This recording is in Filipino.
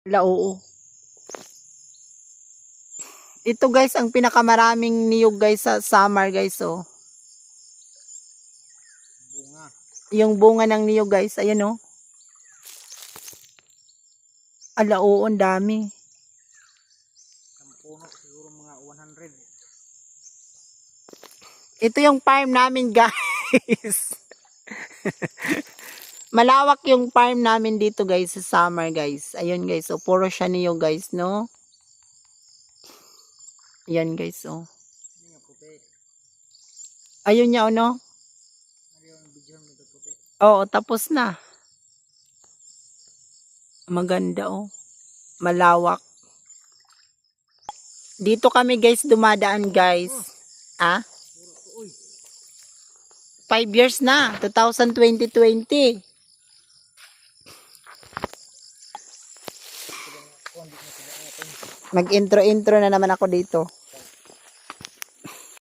Oo. Ito guys, ang pinakamaraming niyog guys sa summer guys, oh. Bunga. Yung bunga ng niyog guys, ayan oh. Oo, ang dami. Ang puno siguro mga 100. Ito yung farm namin guys. Malawak yung farm namin dito guys sa summer guys. Ayun guys, so puro siya niyog guys, no? Ayan guys, oh. Hindi nga puti. Ayun niya, ano? Ayaw ang video nito puti. Oo, tapos na. Maganda, oh. Malawak. Dito kami guys dumadaan guys. Ah? 5 years na. 2020. Mag-intro-intro na naman ako dito.